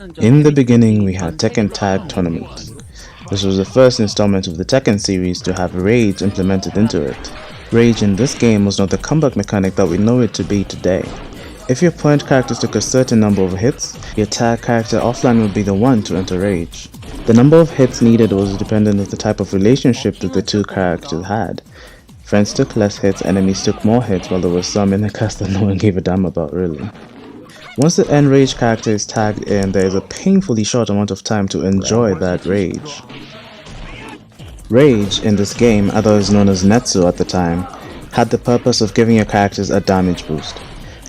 In the beginning, we had Tekken Tag Tournament. This was the first installment of the Tekken series to have Rage implemented into it. Rage in this game was not the comeback mechanic that we know it to be today. If your point characters took a certain number of hits, your tag character offline would be the one to enter Rage. The number of hits needed was dependent on the type of relationship that the two characters had. Friends took less hits, enemies took more hits, while there was some in the cast that no one gave a damn about really. Once the end rage character is tagged in, there is a painfully short amount of time to enjoy that rage. Rage in this game, otherwise known as Netsu at the time, had the purpose of giving your characters a damage boost.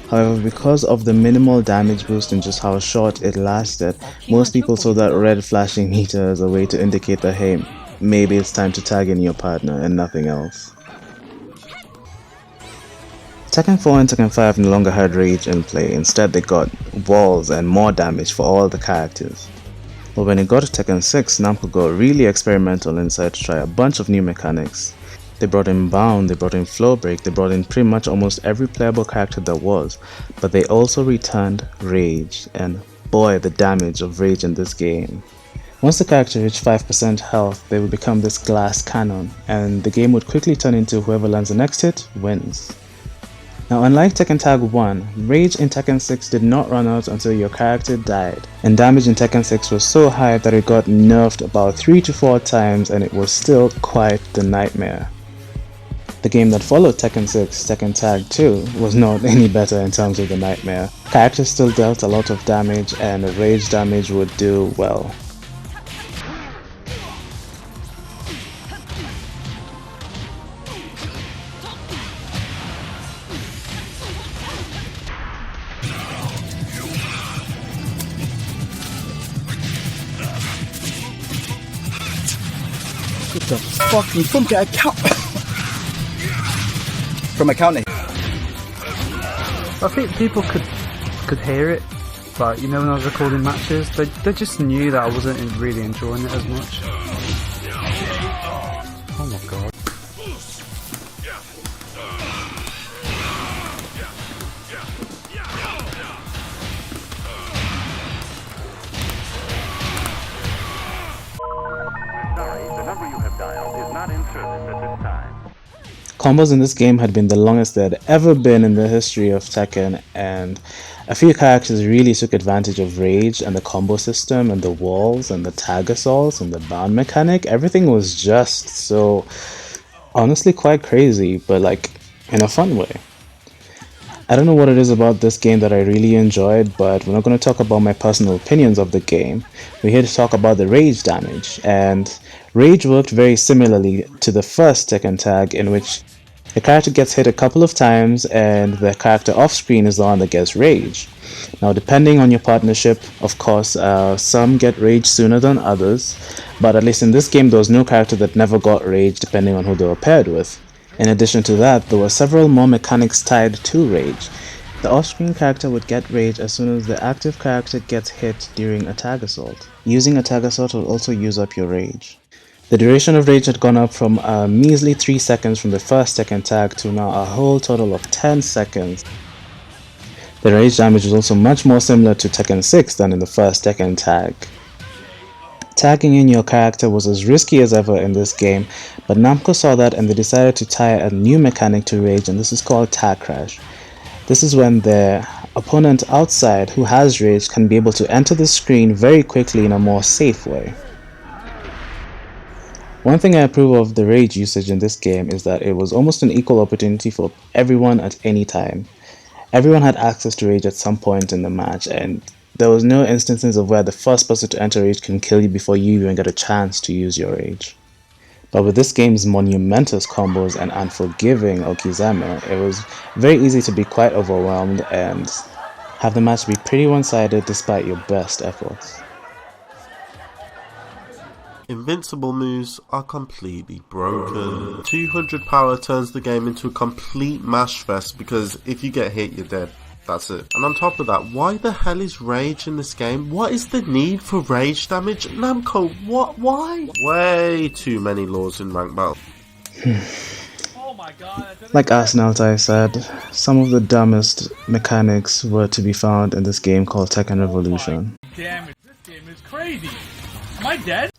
However, because of the minimal damage boost and just how short it lasted, most people saw that red flashing meter as a way to indicate that hey, maybe it's time to tag in your partner and nothing else. Tekken 4 and Tekken 5 no longer had rage in play, instead they got walls and more damage for all the characters. But when it got to Tekken 6, Namco got really experimental and decided to try a bunch of new mechanics. They brought in Bound, they brought in Flow Break, they brought in pretty much almost every playable character there was, but they also returned Rage, and boy the damage of Rage in this game. Once the character reached 5% health, they would become this glass cannon, and the game would quickly turn into whoever lands the next hit wins. Now unlike Tekken Tag 1, Rage in Tekken 6 did not run out until your character died, and damage in Tekken 6 was so high that it got nerfed about 3 to 4 times and it was still quite the nightmare. The game that followed Tekken 6, Tekken Tag 2, was not any better in terms of the nightmare. Characters still dealt a lot of damage and rage damage would do well. What the fucking from get a count from a counter. I think people could hear it, like, you know, when I was recording matches, they just knew that I wasn't really enjoying it as much. Oh my god. The number you have dialed is not in service at this time. Combos in this game had been the longest there had ever been in the history of Tekken, and a few characters really took advantage of Rage and the combo system and the walls and the tag assaults and the bound mechanic. Everything was just so honestly quite crazy, but like in a fun way. I don't know what it is about this game that I really enjoyed, but we're not going to talk about my personal opinions of the game. We're here to talk about the rage damage, and rage worked very similarly to the first Tekken tag, in which the character gets hit a couple of times and the character off screen is the one that gets rage. Now depending on your partnership, of course, some get rage sooner than others, but at least in this game there was no character that never got rage depending on who they were paired with. In addition to that, there were several more mechanics tied to rage. The off-screen character would get rage as soon as the active character gets hit during a tag assault. Using a tag assault will also use up your rage. The duration of rage had gone up from a measly 3 seconds from the first Tekken tag to now a whole total of 10 seconds. The rage damage was also much more similar to Tekken 6 than in the first Tekken tag. Tagging in your character was as risky as ever in this game, but Namco saw that and they decided to tie a new mechanic to rage, and this is called tag crash. This is when the opponent outside who has rage can be able to enter the screen very quickly in a more safe way. One thing I approve of the rage usage in this game is that it was almost an equal opportunity for everyone at any time. Everyone had access to rage at some point in the match, and there was no instances of where the first person to enter rage can kill you before you even get a chance to use your rage. But with this game's monumentous combos and unforgiving Okizeme, it was very easy to be quite overwhelmed and have the match be pretty one-sided despite your best efforts. Invincible moves are completely broken. 200 power turns the game into a complete mash fest because if you get hit, you're dead. That's it. And on top of that, why the hell is rage in this game? What is the need for rage damage? Namco, what? Why? Way too many laws in rank battle. Like Arsenaltai said, some of the dumbest mechanics were to be found in this game called Tekken Revolution. damage. This game is crazy. Am I dead?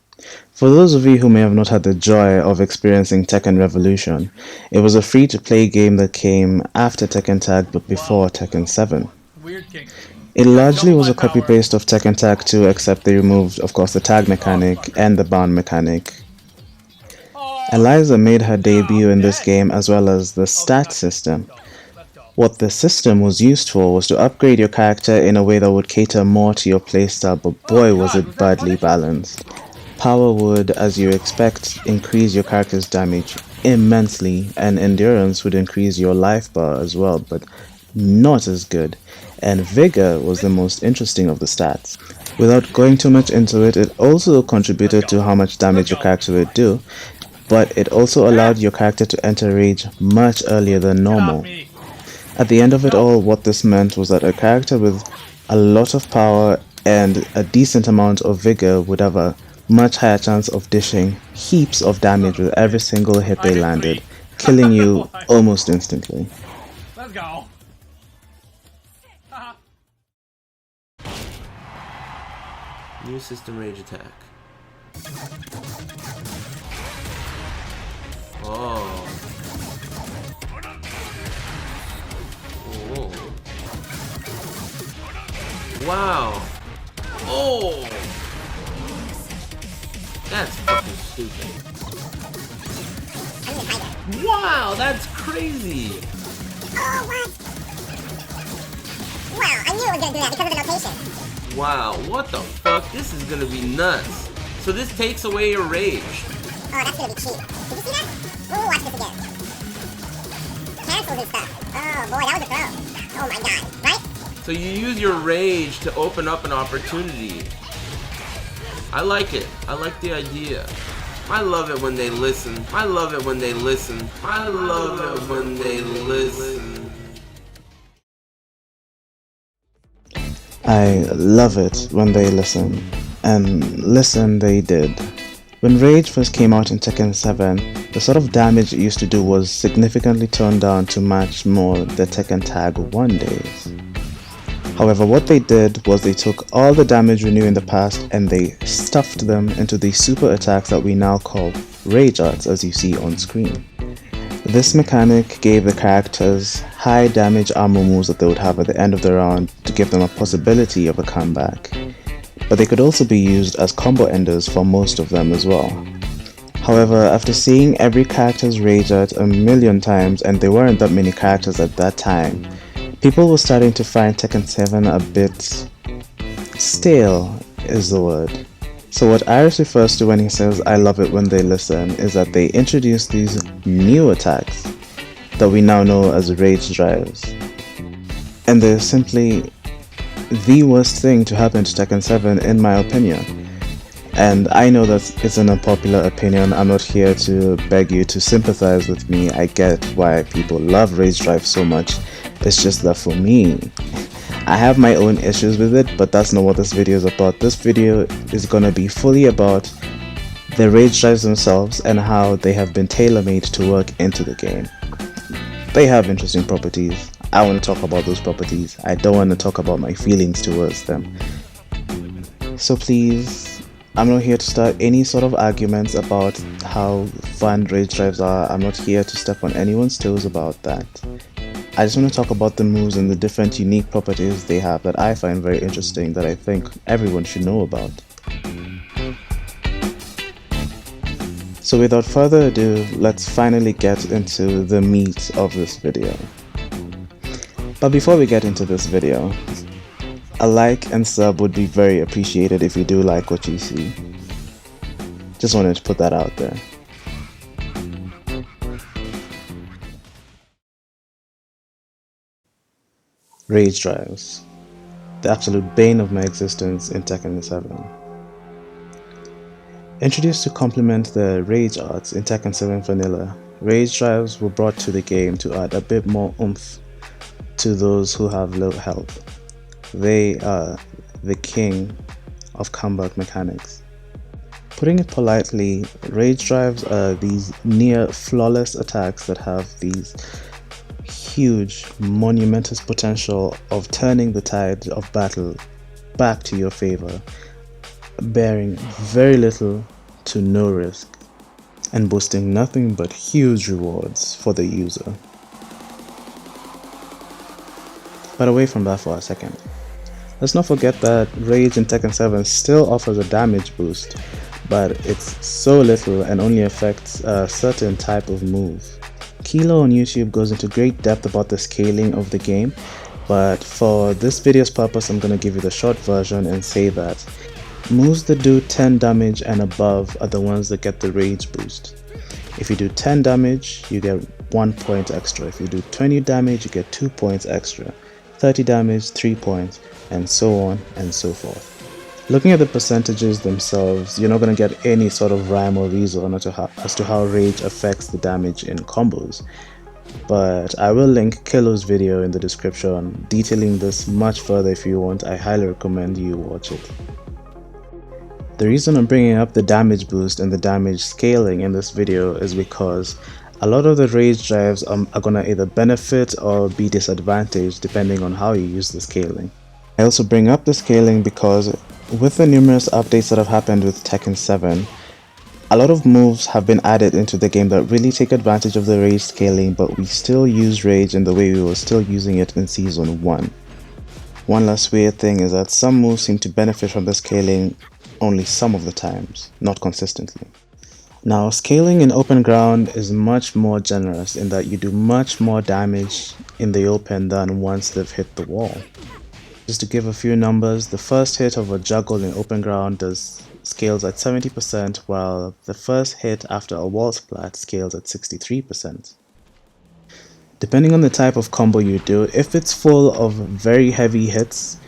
For those of you who may have not had the joy of experiencing Tekken Revolution, it was a free-to-play game that came after Tekken Tag but before Tekken 7. Weird king. It largely was a copy-paste of Tekken Tag 2, except they removed, of course, the tag mechanic and the bound mechanic. Eliza made her debut in this game as well as the stat system. What the system was used for was to upgrade your character in a way that would cater more to your playstyle, but boy was it badly balanced. Power would, as you expect, increase your character's damage immensely, and endurance would increase your life bar as well, but not as good. And vigor was the most interesting of the stats. Without going too much into it, it also contributed to how much damage your character would do, but it also allowed your character to enter rage much earlier than normal. At the end of it all, what this meant was that a character with a lot of power and a decent amount of vigor would have a much higher chance of dishing heaps of damage with every single hit they landed, killing you almost instantly. Let's go. New system rage attack. Oh. Oh. Wow. Oh. That's fucking stupid. Wow, that's crazy. Oh, what? Wow, I knew it was gonna do that because of the notation. Wow, what the fuck? This is gonna be nuts. So this takes away your rage. Oh, that's gonna be cheap. Did you see that? We'll watch this again. Cancels and stuff. Oh boy, that was a throw. Oh my god, right? So you use your rage to open up an opportunity. I like it. I like the idea. I love it when they listen. I love it when they listen. I love it when they listen. I love it when they listen. And listen they did. When Rage first came out in Tekken 7, the sort of damage it used to do was significantly toned down to match more the Tekken Tag 1 days. However, what they did was they took all the damage we knew in the past and they stuffed them into the super attacks that we now call Rage Arts, as you see on screen. This mechanic gave the characters high damage armor moves that they would have at the end of the round to give them a possibility of a comeback, but they could also be used as combo enders for most of them as well. However, after seeing every character's Rage Art a million times, and there weren't that many characters at that time, people were starting to find Tekken 7 a bit stale, is the word. So what Iris refers to when he says I love it when they listen is that they introduced these new attacks that we now know as rage drives. And they're simply the worst thing to happen to Tekken 7 in my opinion. And I know that it's an unpopular opinion. I'm not here to beg you to sympathize with me. I get why people love rage drive so much. It's just that for me, I have my own issues with it, but that's not what this video is about. This video is going to be fully about the rage drives themselves and how they have been tailor-made to work into the game. They have interesting properties. I want to talk about those properties. I don't want to talk about my feelings towards them. So please, I'm not here to start any sort of arguments about how fun rage drives are. I'm not here to step on anyone's toes about that. I just want to talk about the moves and the different unique properties they have that I find very interesting, that I think everyone should know about. So without further ado, let's finally get into the meat of this video. But before we get into this video, a like and sub would be very appreciated if you do like what you see. Just wanted to put that out there. Rage drives, the absolute bane of my existence in Tekken 7. Introduced to complement the Rage Arts in Tekken 7 Vanilla, Rage drives were brought to the game to add a bit more oomph to those who have low health. They are the king of comeback mechanics. Putting it politely, Rage drives are these near flawless attacks that have these huge, monumentous potential of turning the tide of battle back to your favor, bearing very little to no risk and boasting nothing but huge rewards for the user. But away from that for a second, let's not forget that Rage in Tekken 7 still offers a damage boost, but it's so little and only affects a certain type of move. Kilo on YouTube goes into great depth about the scaling of the game, but for this video's purpose I'm going to give you the short version and say that moves that do 10 damage and above are the ones that get the Rage boost. If you do 10 damage, you get 1 point extra. If you do 20 damage, you get 2 points extra. 30 damage, 3 points, and so on and so forth. Looking at the percentages themselves, you're not going to get any sort of rhyme or reason as to how Rage affects the damage in combos. But I will link Kilo's video in the description detailing this much further if you want. I highly recommend you watch it. The reason I'm bringing up the damage boost and the damage scaling in this video is because a lot of the Rage drives are going to either benefit or be disadvantaged depending on how you use the scaling. I also bring up the scaling because with the numerous updates that have happened with Tekken 7, a lot of moves have been added into the game that really take advantage of the Rage scaling, but we still use Rage in the way we were still using it in Season 1. One last weird thing is that some moves seem to benefit from the scaling only some of the times, not consistently. Now, scaling in open ground is much more generous in that you do much more damage in the open than once they've hit the wall. Just to give a few numbers, the first hit of a juggle in open ground scales at 70%, while the first hit after a wall splat scales at 63%. Depending on the type of combo you do, if it's full of very heavy hits,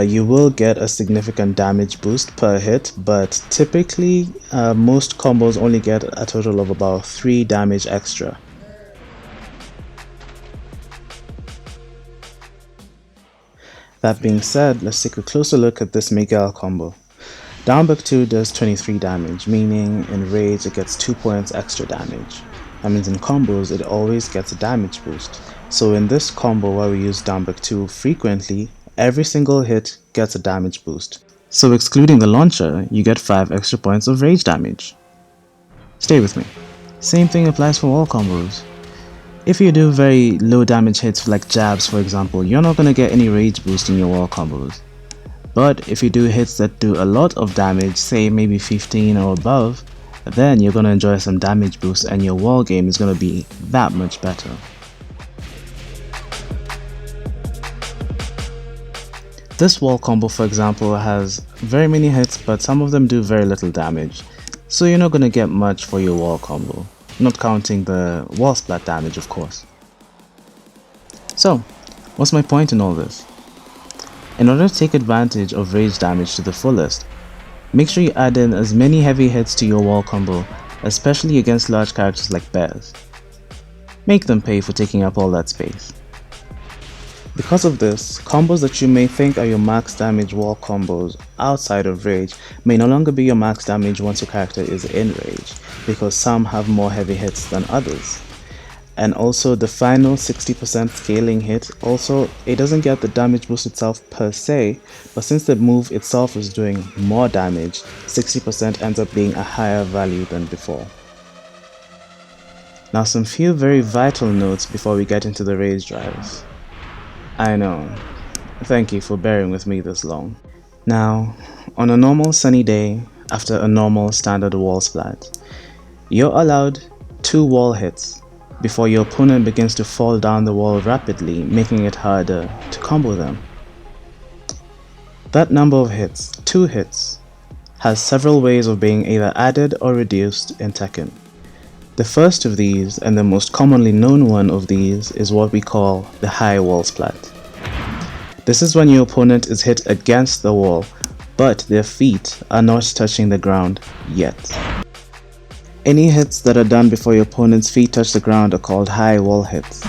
you will get a significant damage boost per hit, but typically most combos only get a total of about 3 damage extra. That being said, let's take a closer look at this Miguel combo. Down back 2 does 23 damage, meaning in Rage it gets 2 points extra damage. That means in combos it always gets a damage boost. So in this combo where we use down back 2 frequently, every single hit gets a damage boost. So excluding the launcher, you get 5 extra points of Rage damage. Stay with me. Same thing applies for all combos. If you do very low damage hits like jabs for example, you're not going to get any Rage boost in your wall combos. But if you do hits that do a lot of damage, say maybe 15 or above, then you're going to enjoy some damage boost and your wall game is going to be that much better. This wall combo for example has very many hits, but some of them do very little damage, so you're not going to get much for your wall combo, not counting the wall splat damage of course. So, what's my point in all this? In order to take advantage of Rage damage to the fullest, make sure you add in as many heavy hits to your wall combo, especially against large characters like bears. Make them pay for taking up all that space. Because of this, combos that you may think are your max damage wall combos outside of Rage may no longer be your max damage once your character is in Rage, because some have more heavy hits than others. And also the final 60% scaling hit, also it doesn't get the damage boost itself per se, but since the move itself is doing more damage, 60% ends up being a higher value than before. Now some few very vital notes before we get into the Rage drives. I know, thank you for bearing with me this long. Now, on a normal sunny day, after a normal standard wall splat, you're allowed 2 wall hits before your opponent begins to fall down the wall rapidly, making it harder to combo them. That number of hits, 2 hits, has several ways of being either added or reduced in Tekken. The first of these, and the most commonly known one of these, is what we call the high wall splat. This is when your opponent is hit against the wall, but their feet are not touching the ground yet. Any hits that are done before your opponent's feet touch the ground are called high wall hits.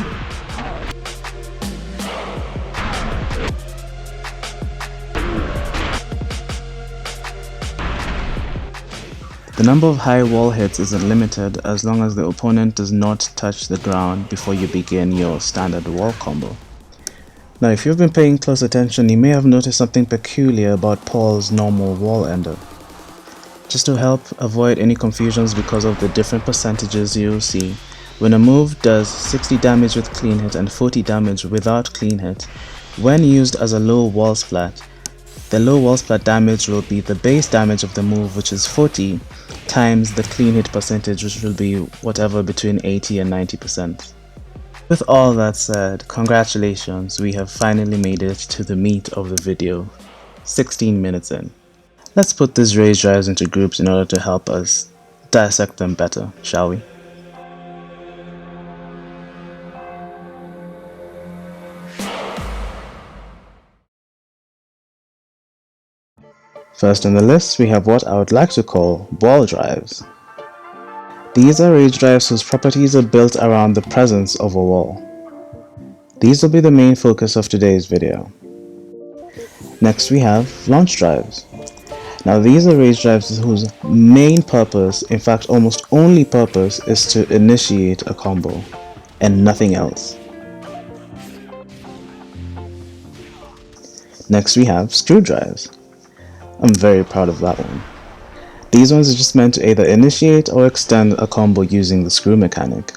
The number of high wall hits isn't limited as long as the opponent does not touch the ground before you begin your standard wall combo. Now if you've been paying close attention, you may have noticed something peculiar about Paul's normal wall ender. Just to help avoid any confusions because of the different percentages you'll see, when a move does 60 damage with clean hit and 40 damage without clean hit, when used as a low wall splat, the low wall splat damage will be the base damage of the move, which is 40, times the clean hit percentage, which will be whatever between 80 and 90%. With all that said, congratulations, we have finally made it to the meat of the video, 16 minutes in. Let's put these rage drives into groups in order to help us dissect them better, shall we? First on the list, we have what I would like to call wall drives. These are rage drives whose properties are built around the presence of a wall. These will be the main focus of today's video. Next we have launch drives. Now these are rage drives whose main purpose, in fact almost only purpose, is to initiate a combo and nothing else. Next we have screw drives. I'm very proud of that one. These ones are just meant to either initiate or extend a combo using the screw mechanic.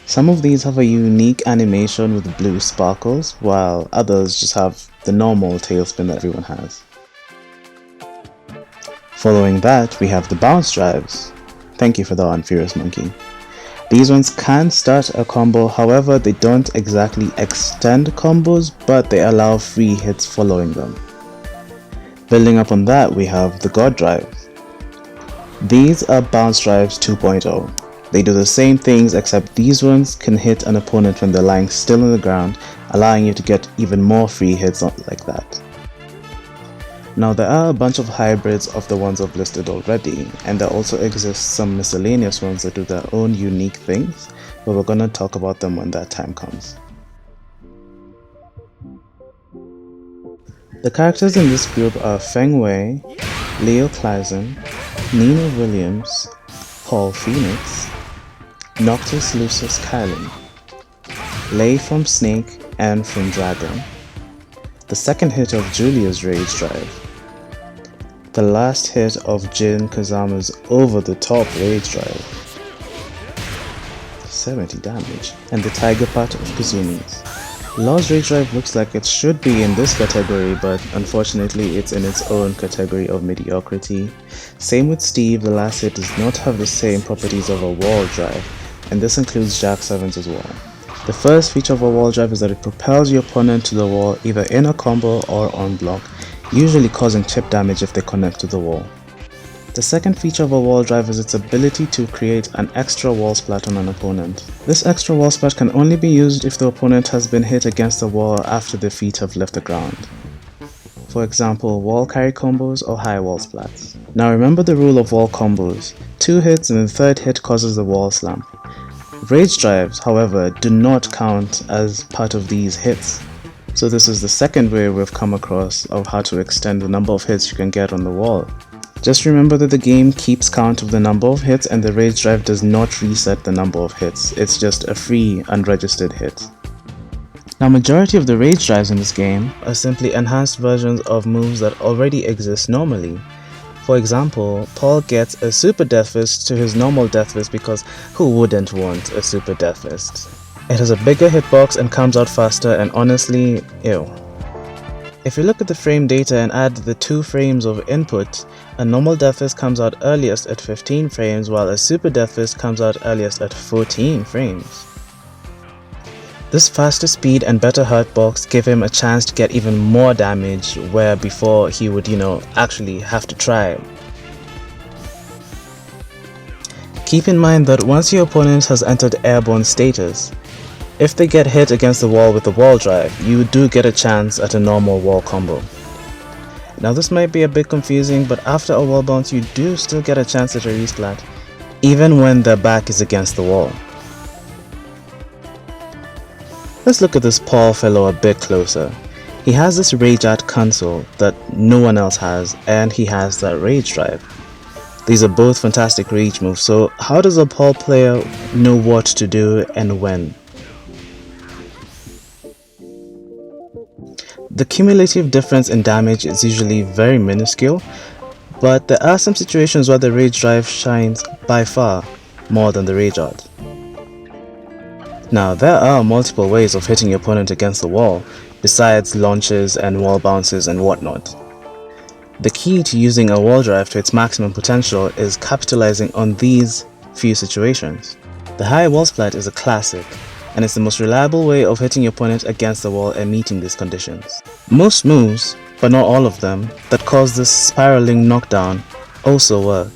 Some of these have a unique animation with blue sparkles, while others just have the normal tailspin that everyone has. Following that, we have the bounce drives. Thank you for that one, Furious Monkey. These ones can start a combo, however they don't exactly extend combos, but they allow free hits following them. Building up on that, we have the God drives. These are bounce drives 2.0. They do the same things, except these ones can hit an opponent when they're lying still on the ground, allowing you to get even more free hits like that. Now there are a bunch of hybrids of the ones I've listed already, and there also exists some miscellaneous ones that do their own unique things, but we're gonna talk about them when that time comes. The characters in this group are Feng Wei, Leo Kleisen, Nina Williams, Paul Phoenix, Noctis Lucis Kylan, Lei from Snake and from Dragon, the second hit of Julia's Rage Drive, the last hit of Jin Kazama's Over the Top Rage Drive, 70 damage, and the Tiger Part of Kazumi's. Law's Rage Drive looks like it should be in this category, but unfortunately it's in its own category of mediocrity. Same with Steve, the last hit does not have the same properties of a wall drive, and this includes Jack 7's as well. The first feature of a wall drive is that it propels your opponent to the wall either in a combo or on block, usually causing chip damage if they connect to the wall. The second feature of a wall drive is its ability to create an extra wall splat on an opponent. This extra wall splat can only be used if the opponent has been hit against the wall after their feet have left the ground. For example, wall carry combos or high wall splats. Now remember the rule of wall combos. 2 hits and the third hit causes the wall slam. Rage drives, however, do not count as part of these hits. So this is the second way we've come across of how to extend the number of hits you can get on the wall. Just remember that the game keeps count of the number of hits and the rage drive does not reset the number of hits, it's just a free unregistered hit. Now majority of the rage drives in this game are simply enhanced versions of moves that already exist normally. For example, Paul gets a super death fist to his normal death fist because who wouldn't want a super death fist? It has a bigger hitbox and comes out faster, and honestly, ew. If you look at the frame data and add the 2 frames of input, a normal death fist comes out earliest at 15 frames while a super death fist comes out earliest at 14 frames. This faster speed and better hurtbox give him a chance to get even more damage, where before he would, actually have to try. Keep in mind that once your opponent has entered airborne status, if they get hit against the wall with the wall drive, you do get a chance at a normal wall combo. Now this might be a bit confusing, but after a wall bounce you do still get a chance at a resplat, even when their back is against the wall. Let's look at this Paul fellow a bit closer. He has this rage art console that no one else has, and he has that rage drive. These are both fantastic rage moves, so how does a Paul player know what to do and when? the cumulative difference in damage is usually very minuscule, but there are some situations where the Rage Drive shines by far more than the Rage Art. Now, there are multiple ways of hitting your opponent against the wall, besides launches and wall bounces and whatnot. The key to using a wall drive to its maximum potential is capitalizing on these few situations. The high wall splat is a classic, and it's the most reliable way of hitting your opponent against the wall and meeting these conditions. Most moves, but not all of them, that cause this spiraling knockdown also work.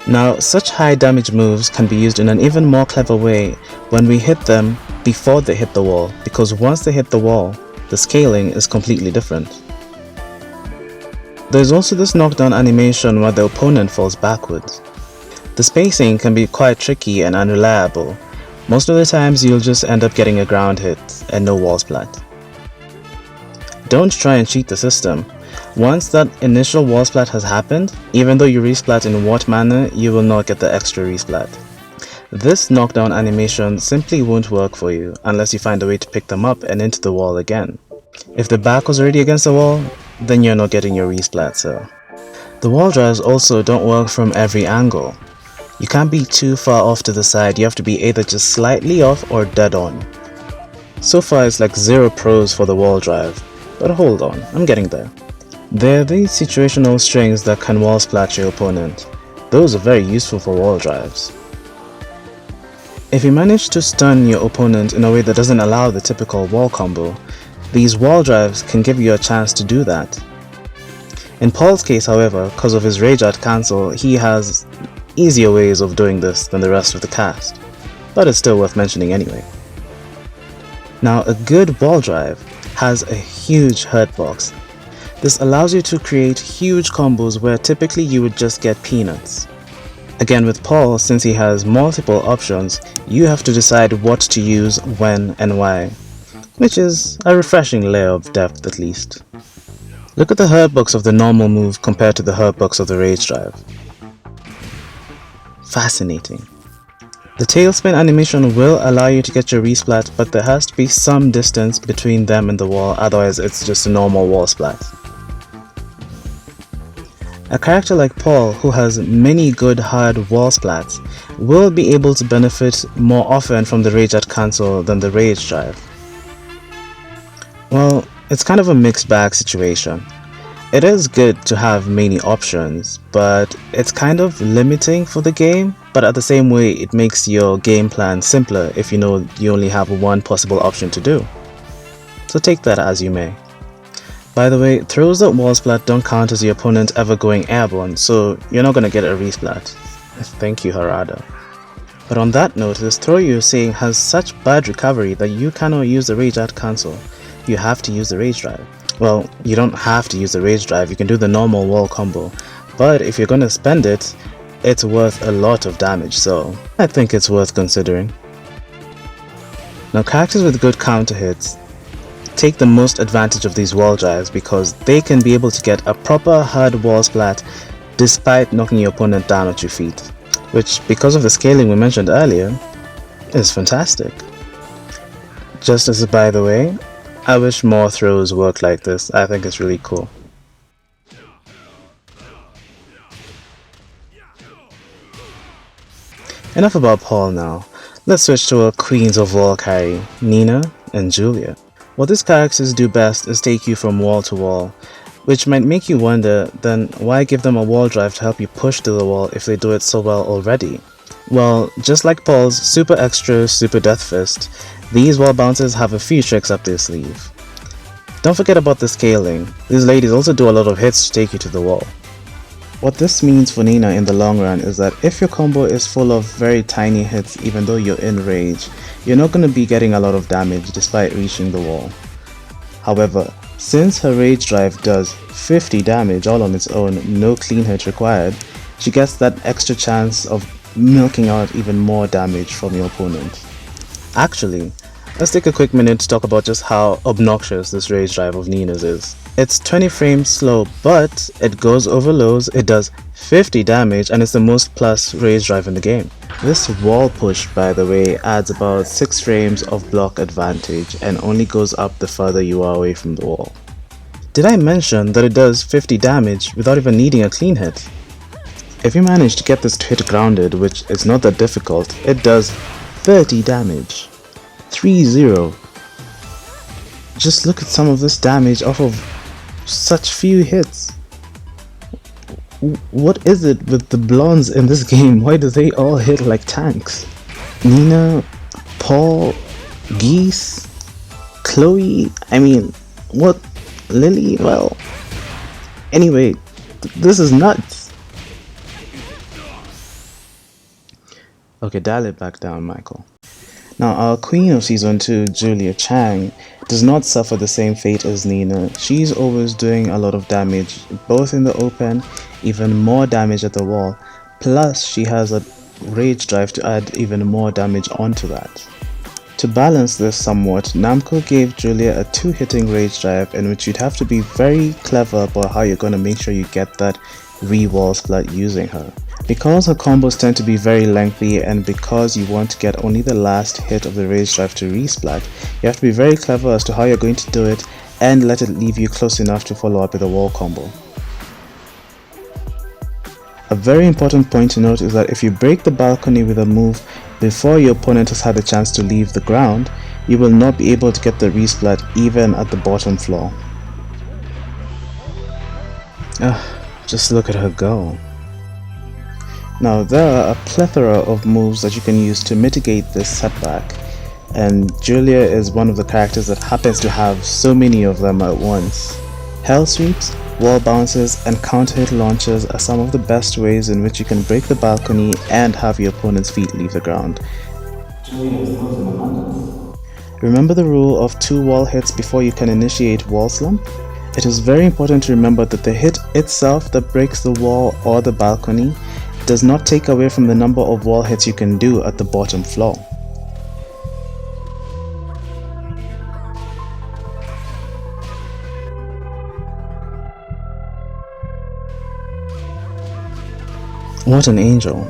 Now, such high damage moves can be used in an even more clever way when we hit them before they hit the wall, because once they hit the wall, the scaling is completely different. There's also this knockdown animation where the opponent falls backwards. The spacing can be quite tricky and unreliable. Most of the times you'll just end up getting a ground hit and no wall splat. Don't try and cheat the system. Once that initial wall splat has happened, even though you resplat in what manner, you will not get the extra resplat. This knockdown animation simply won't work for you unless you find a way to pick them up and into the wall again. If the back was already against the wall, then you're not getting your resplat, so. The wall drives also don't work from every angle. You can't be too far off to the side, you have to be either just slightly off or dead on. So far it's like 0 pros for the wall drive, but hold on, I'm getting there. There are these situational strings that can wall splat your opponent. Those are very useful for wall drives. If you manage to stun your opponent in a way that doesn't allow the typical wall combo, these wall drives can give you a chance to do that. In Paul's case, however, because of his Rage Art cancel, he has easier ways of doing this than the rest of the cast, but it's still worth mentioning anyway. Now, a good wall drive has a huge hurt box. This allows you to create huge combos where typically you would just get peanuts. Again, with Paul, since he has multiple options, you have to decide what to use, when and why, which is a refreshing layer of depth at least. Look at the hurt box of the normal move compared to the hurt box of the Rage Drive. Fascinating. The tailspin animation will allow you to get your resplat, but there has to be some distance between them and the wall, otherwise it's just a normal wall splat. A character like Paul, who has many good hard wall splats, will be able to benefit more often from the Rage Art cancel than the Rage Drive. Well, it's kind of a mixed bag situation. It is good to have many options, but it's kind of limiting for the game, but at the same way it makes your game plan simpler if you know you only have one possible option to do. So take that as you may. By the way, throws that wall splat don't count as your opponent ever going airborne, so you're not gonna get a resplat. Thank you, Harada. But on that note, this throw you're seeing has such bad recovery that you cannot use the Rage Art cancel. You have to use the Rage Drive. Well, you don't have to use the Rage Drive, you can do the normal wall combo, but if you're gonna spend it, it's worth a lot of damage, so I think it's worth considering. Now, characters with good counter hits take the most advantage of these wall drives because they can be able to get a proper hard wall splat despite knocking your opponent down at your feet, which, because of the scaling we mentioned earlier, is fantastic. Just as a by the way, I wish more throws work like this. I think it's really cool. Enough about Paul now. Let's switch to our queens of wall carry, Nina and Julia. What these characters do best is take you from wall to wall, which might make you wonder, then why give them a wall drive to help you push to the wall if they do it so well already? Well, just like Paul's super extra super death fist, these wall bouncers have a few tricks up their sleeve. Don't forget about the scaling. These ladies also do a lot of hits to take you to the wall. What this means for Nina in the long run is that if your combo is full of very tiny hits even though you're in rage, you're not going to be getting a lot of damage despite reaching the wall. However, since her Rage Drive does 50 damage all on its own, no clean hit required, she gets that extra chance of milking out even more damage from your opponent. Actually, let's take a quick minute to talk about just how obnoxious this Rage Drive of Nina's is. It's 20 frames slow, but it goes over lows, it does 50 damage, and it's the most plus rage drive in the game. This wall push, by the way, adds about 6 frames of block advantage and only goes up the further you are away from the wall. Did I mention that it does 50 damage without even needing a clean hit? If you manage to get this to hit grounded, which is not that difficult, it does 30 damage. 3-0. Just look at some of this damage off of such few hits. What is it with the blondes in this game? Why do they all hit like tanks? Nina, Paul, Geese, Chloe, I mean, what? Lily? Well, anyway, this is nuts. Okay, dial it back down, Michael. Now, our queen of season 2, Julia Chang, does not suffer the same fate as Nina. She's always doing a lot of damage, both in the open, even more damage at the wall, plus she has a rage drive to add even more damage onto that. To balance this somewhat, Namco gave Julia a 2-hitting rage drive in which you'd have to be very clever about how you're going to make sure you get that re-wall splat using her. Because her combos tend to be very lengthy and because you want to get only the last hit of the rage drive to resplat, you have to be very clever as to how you're going to do it and let it leave you close enough to follow up with a wall combo. A very important point to note is that if you break the balcony with a move before your opponent has had a chance to leave the ground, you will not be able to get the resplat even at the bottom floor. Just look at her go. Now there are a plethora of moves that you can use to mitigate this setback, and Julia is one of the characters that happens to have so many of them at once. Hell sweeps, wall bounces, and counter hit launches are some of the best ways in which you can break the balcony and have your opponent's feet leave the ground. Remember the rule of 2 wall hits before you can initiate wall slump? It is very important to remember that the hit itself that breaks the wall or the balcony does not take away from the number of wall hits you can do at the bottom floor. What an angel.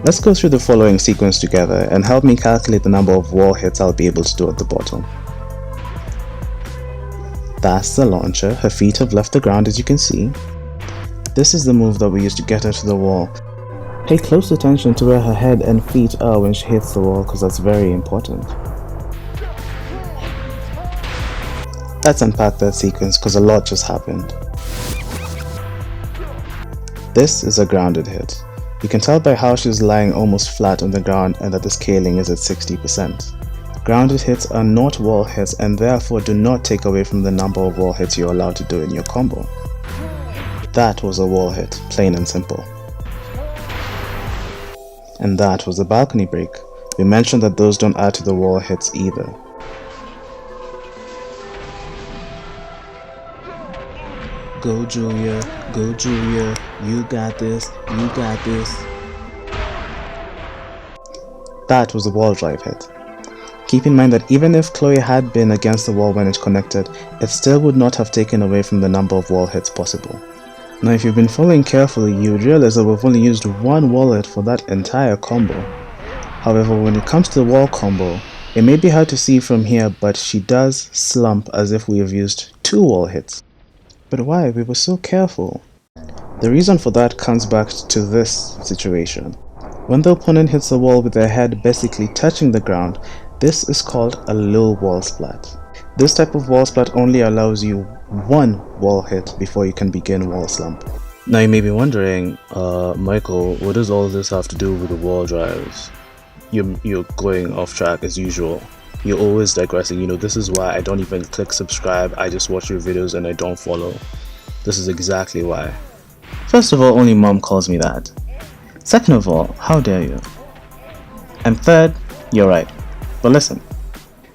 Let's go through the following sequence together and help me calculate the number of wall hits I'll be able to do at the bottom. That's the launcher. Her feet have left the ground, as you can see. This is the move that we use to get her to the wall. Pay close attention to where her head and feet are when she hits the wall, because that's very important. Let's unpack that sequence because a lot just happened. This is a grounded hit. You can tell by how she's lying almost flat on the ground and that the scaling is at 60%. Grounded hits are not wall hits and therefore do not take away from the number of wall hits you're allowed to do in your combo. That was a wall hit, plain and simple. And that was a balcony break. We mentioned that those don't add to the wall hits either. Go Julia, you got this, you got this. That was a wall drive hit. Keep in mind that even if Chloe had been against the wall when it connected, it still would not have taken away from the number of wall hits possible. Now if you've been following carefully, you would realize that we've only used one wall hit for that entire combo. However, when it comes to the wall combo, it may be hard to see from here, but she does slump as if we have used 2 wall hits. But why? We were so careful. The reason for that comes back to this situation. When the opponent hits the wall with their head basically touching the ground, this is called a low wall splat. This type of wall splat only allows you 1 wall hit before you can begin wall slump. Now you may be wondering, Michael, what does all this have to do with the wall drives? You're going off track as usual. You're always digressing. This is why I don't even click subscribe. I just watch your videos and I don't follow. This is exactly why. First of all, only mom calls me that. Second of all, how dare you? And third, you're right. But listen,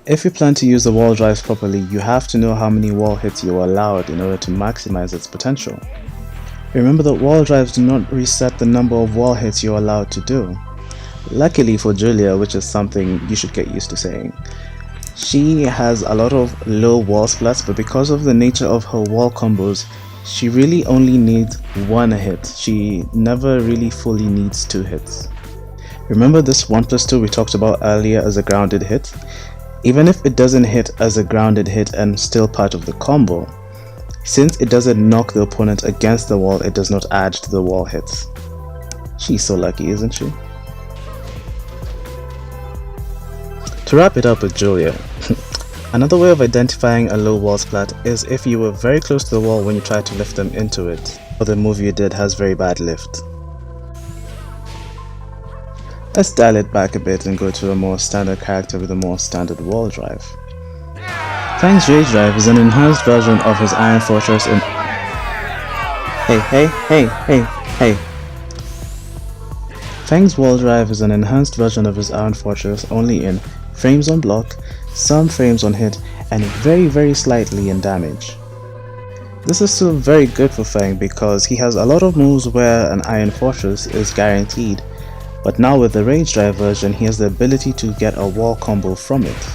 if you plan to use the wall drives properly, you have to know how many wall hits you're allowed in order to maximize its potential. Remember that wall drives do not reset the number of wall hits you're allowed to do. Luckily for Julia, which is something you should get used to saying, She has a lot of low wall splats, but because of the nature of her wall combos, she really only needs one hit. She never really fully needs two hits. Remember this 1+2 we talked about earlier as a grounded hit? Even if it doesn't hit as a grounded hit and still part of the combo, since it doesn't knock the opponent against the wall, it does not add to the wall hits. She's so lucky, isn't she? To wrap it up with Julia, another way of identifying a low wall splat is if you were very close to the wall when you tried to lift them into it, or the move you did has very bad lift. Let's dial it back a bit and go to a more standard character with a more standard wall drive. Fang's Rage Drive is an enhanced version of his Iron Fortress in... Hey. Fang's wall drive is an enhanced version of his Iron Fortress only in frames on block, some frames on hit, and very slightly in damage. This is still very good for Fang because he has a lot of moves where an Iron Fortress is guaranteed, but now with the Rage Drive version he has the ability to get a wall combo from it.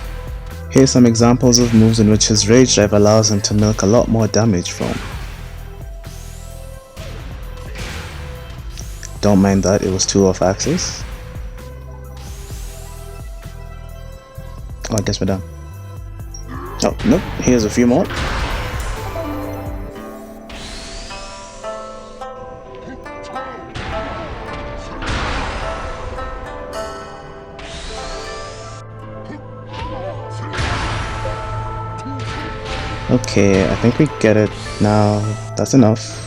Here's some examples of moves in which his Rage Drive allows him to milk a lot more damage from. Don't mind that, it was 2 off axis. Oh, I guess we're done. Oh, nope, here's a few more. Okay, I think we get it now. That's enough.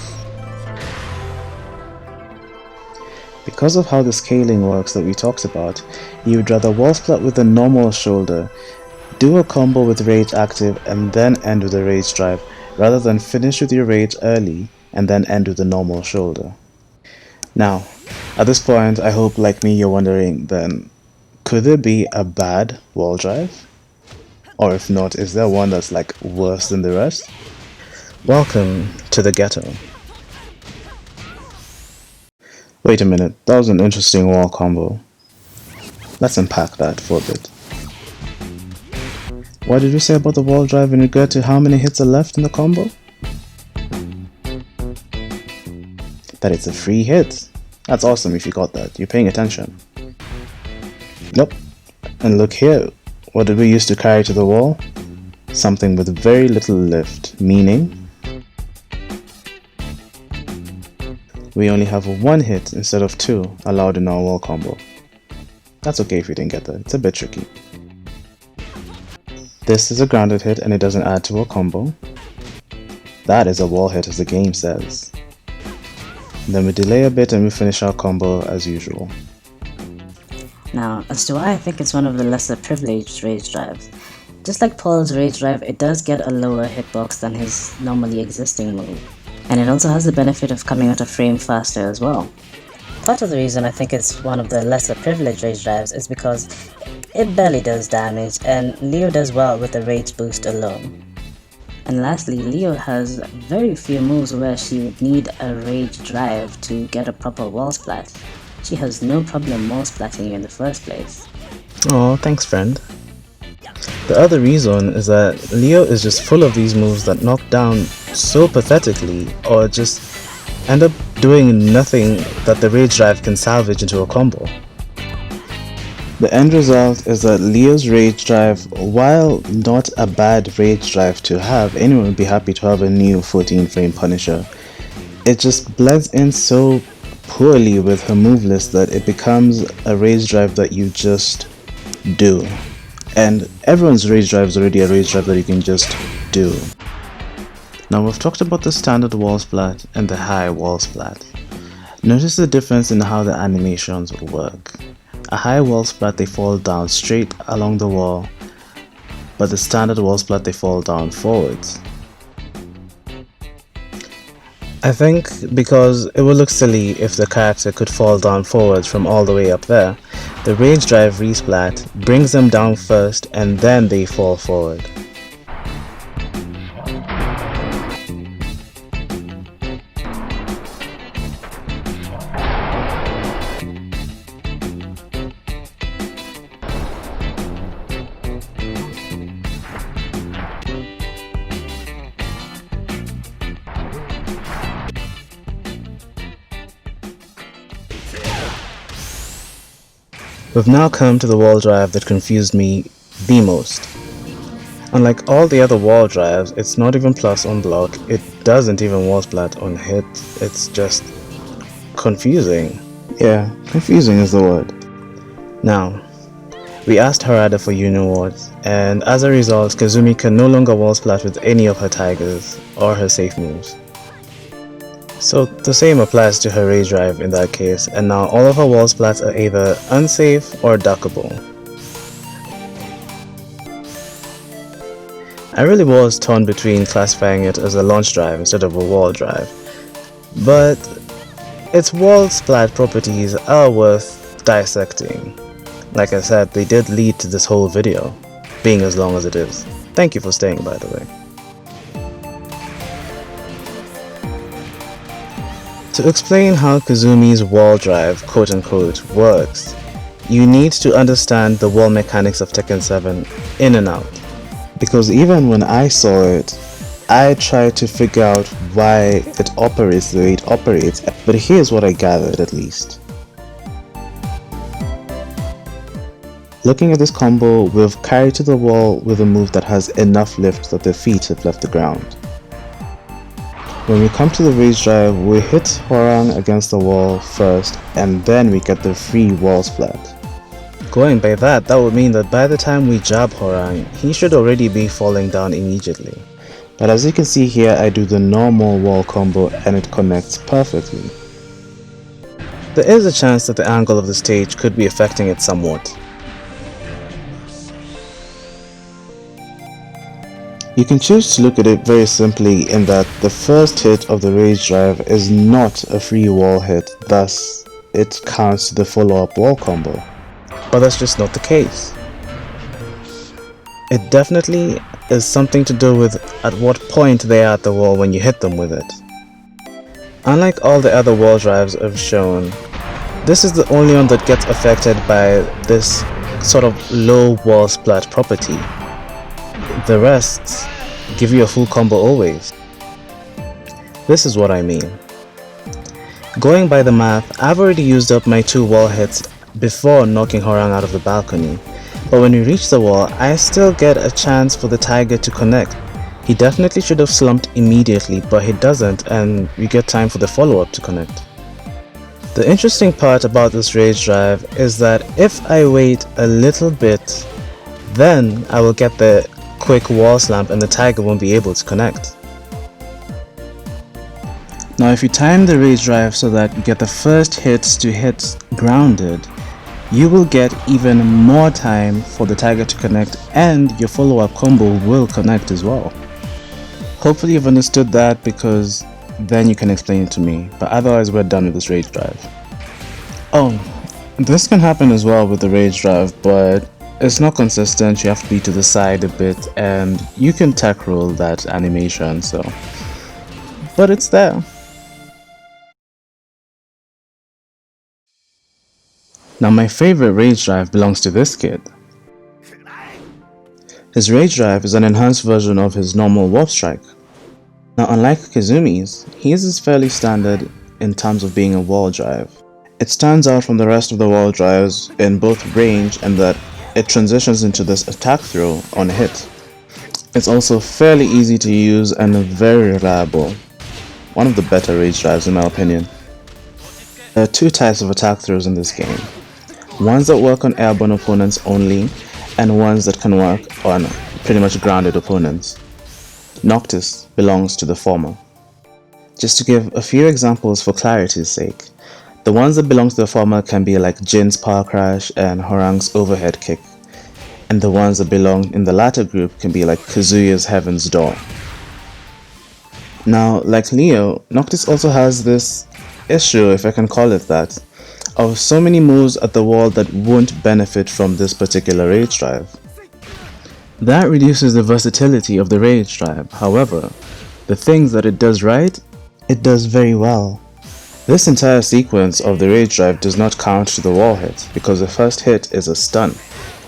Because of how the scaling works that we talked about, you would rather wall splat with a normal shoulder, do a combo with rage active and then end with a rage drive, rather than finish with your rage early and then end with a normal shoulder. Now, at this point, I hope like me you're wondering then, could there be a bad wall drive? Or if not, is there one that's like worse than the rest? Welcome to the ghetto. Wait a minute, that was an interesting wall combo. Let's unpack that for a bit. What did you say about the wall drive in regard to how many hits are left in the combo? That it's a free hit. That's awesome if you got that. You're paying attention. Nope. And look here. What did we use to carry to the wall? Something with very little lift, meaning we only have 1 hit instead of 2 allowed in our wall combo. That's okay if you didn't get that, it's a bit tricky. This is a grounded hit and it doesn't add to a combo. That is a wall hit as the game says. Then we delay a bit and we finish our combo as usual. Now, as to why I think it's one of the lesser privileged rage drives. Just like Paul's rage drive, it does get a lower hitbox than his normally existing move. And it also has the benefit of coming out of frame faster as well. Part of the reason I think it's one of the lesser privileged rage drives is because it barely does damage and Leo does well with the rage boost alone. And lastly, Leo has very few moves where she would need a rage drive to get a proper wall splat. She has no problem wall splatting you in the first place. Oh, thanks friend. The other reason is that Leo is just full of these moves that knock down so pathetically or just end up doing nothing that the rage drive can salvage into a combo. The end result is that Leo's rage drive, while not a bad rage drive to have, anyone would be happy to have a new 14 frame Punisher. It just blends in so poorly with her move list that it becomes a rage drive that you just do. And everyone's rage drive is already a rage drive that you can just do. Now we've talked about the standard wall splat and the high wall splat. Notice the difference in how the animations work. A high wall splat they fall down straight along the wall, but the standard wall splat they fall down forwards. I think because it would look silly if the character could fall down forwards from all the way up there, the rage drive resplat brings them down first and then they fall forward. We've now come to the wall drive that confused me the most. Unlike all the other wall drives, it's not even plus on block, it doesn't even wall splat on hit, it's just confusing. Yeah, confusing is the word. Now, we asked Harada for Union wards, and as a result, Kazumi can no longer wall splat with any of her tigers or her safe moves. So the same applies to her rage drive in that case, and now all of her wall splats are either unsafe or duckable. I really was torn between classifying it as a launch drive instead of a wall drive, but its wall splat properties are worth dissecting. Like I said, they did lead to this whole video, being as long as it is. Thank you for staying, by the way. To explain how Kazumi's wall drive, quote-unquote, works, you need to understand the wall mechanics of Tekken 7 in and out. Because even when I saw it, I tried to figure out why it operates the way it operates, but here's what I gathered at least. Looking at this combo, we've carried to the wall with a move that has enough lift that the feet have left the ground. When we come to the rage drive, we hit Hwoarang against the wall first, and then we get the free wall splat. Going by that would mean that by the time we jab Hwoarang, he should already be falling down immediately. But as you can see here, I do the normal wall combo and it connects perfectly. There is a chance that the angle of the stage could be affecting it somewhat. You can choose to look at it very simply in that the first hit of the rage drive is not a free wall hit, thus it counts to the follow-up wall combo. But that's just not the case. It definitely is something to do with at what point they are at the wall when you hit them with it. Unlike all the other wall drives I've shown, this is the only one that gets affected by this sort of low wall splat property. The rest give you a full combo always. This is what I mean. Going by the math, I've already used up my 2 wall hits before knocking Hwoarang out of the balcony, but when we reach the wall, I still get a chance for the tiger to connect. He definitely should have slumped immediately, but he doesn't, and we get time for the follow-up to connect. The interesting part about this rage drive is that if I wait a little bit, then I will get the quick wall slamp and the tiger won't be able to connect. Now if you time the rage drive so that you get the first hits to hit grounded, you will get even more time for the tiger to connect and your follow-up combo will connect as well. Hopefully you've understood that, because then you can explain it to me, but otherwise we're done with this rage drive. Oh, this can happen as well with the rage drive, but it's not consistent. You have to be to the side a bit and you can tech roll that animation, so but it's there. Now my favorite rage drive belongs to this kid. His rage drive is an enhanced version of his normal warp strike. Now unlike Kazumi's, his is fairly standard in terms of being a wall drive. It stands out from the rest of the wall drives in both range and that it transitions into this attack throw on hit. It's also fairly easy to use and very reliable. One of the better rage drives in my opinion. There are 2 types of attack throws in this game. Ones that work on airborne opponents only, and ones that can work on pretty much grounded opponents. Noctis belongs to the former. Just to give a few examples for clarity's sake, the ones that belong to the former can be like Jin's Power Crash and Hwoarang's Overhead Kick, and the ones that belong in the latter group can be like Kazuya's Heaven's Door. Now, like Leo, Noctis also has this issue, if I can call it that, of so many moves at the wall that won't benefit from this particular rage drive. That reduces the versatility of the rage drive. However, the things that it does right, it does very well. This entire sequence of the rage drive does not count to the wall hit, because the first hit is a stun,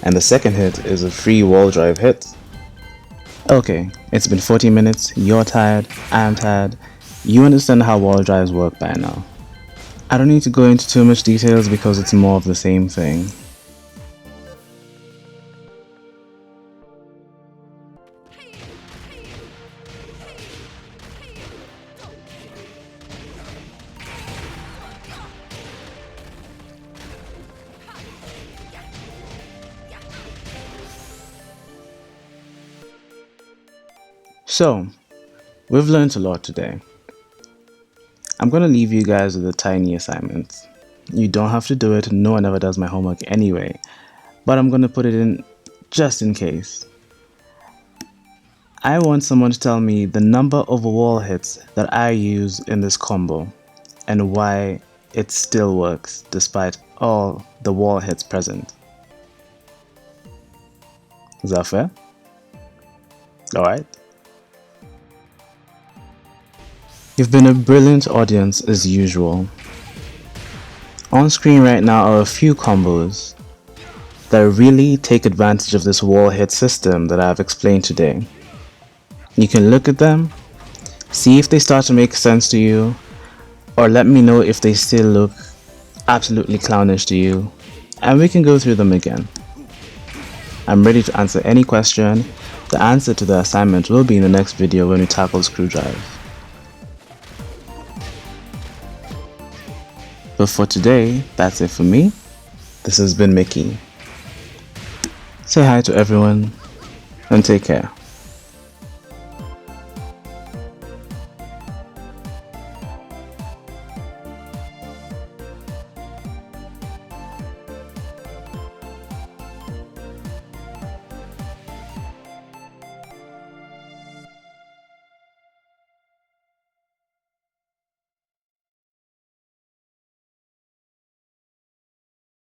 and the second hit is a free wall drive hit. Okay, it's been 40 minutes, you're tired, I'm tired, you understand how wall drives work by now. I don't need to go into too much details because it's more of the same thing. So, we've learned a lot today. I'm going to leave you guys with a tiny assignment. You don't have to do it, no one ever does my homework anyway, but I'm going to put it in just in case. I want someone to tell me the number of wall hits that I use in this combo and why it still works despite all the wall hits present. Is that fair? Alright. You've been a brilliant audience as usual. On screen right now are a few combos that really take advantage of this wall hit system that I've explained today. You can look at them, see if they start to make sense to you, or let me know if they still look absolutely clownish to you, and we can go through them again. I'm ready to answer any question. The answer to the assignment will be in the next video when we tackle Screwdrive. But for today, that's it for me. This has been Mickey. Say hi to everyone, and take care.